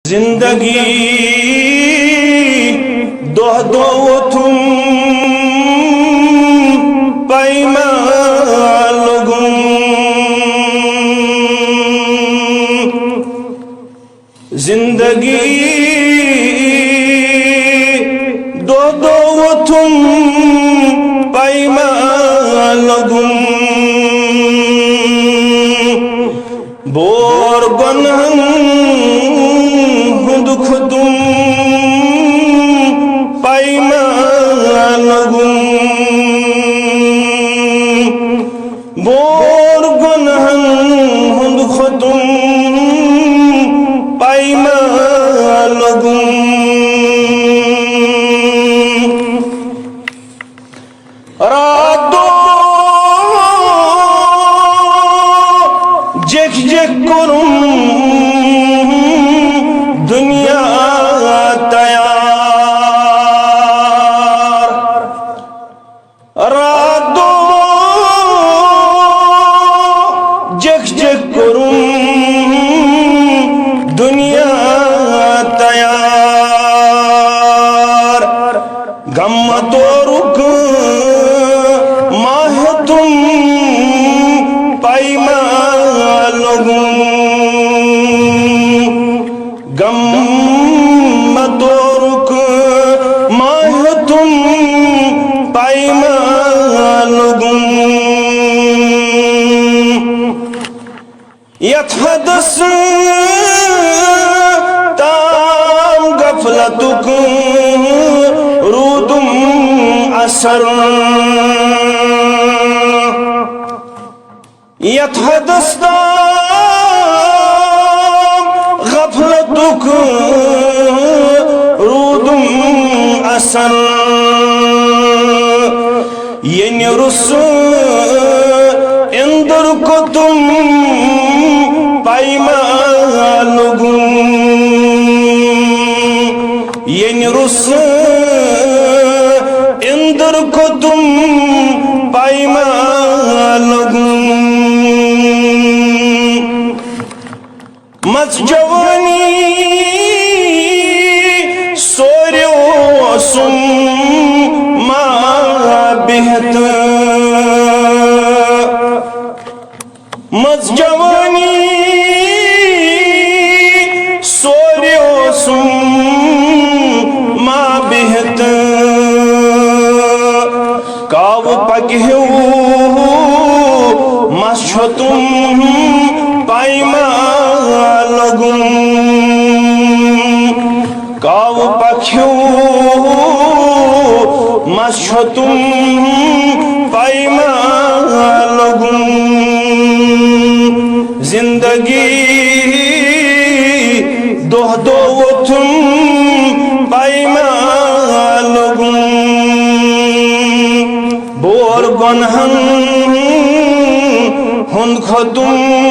जिंदगी दोह दो तुम पैमा लोगों जिंदगी दो तुम पैमा लोगों बोर गनहन हुद खुदुम पैमा लोगों बोर गनहन हुद खुदुम पैमा लोगों रातो जेख जेख करूं दुनिया तैयार रातो जेख जेख करूं दुनिया तैयार गम तो रुक माह तुम पैमा लोगों गम तो रुक माह तुम पैमा लोगों यथदस ताम गफलतुक रूदुम असर यथदस ताम गफलतुक रूदुम असर ये रुस इंदर को तुम पैमा लोगों ये रुस इंदर को तुम पैमा लोगों मत जवानी सोर्यो सुम मा बेहत मत जवानी सोर्यो सुम मा बेहत काव पगह्यो मशो तुम पैमा लोगों काव पख्यो मशो तुम पैमा लोगों जिंदगी दोह दो तुम पैमा लोगों बोर गनहन हुंद खुदुम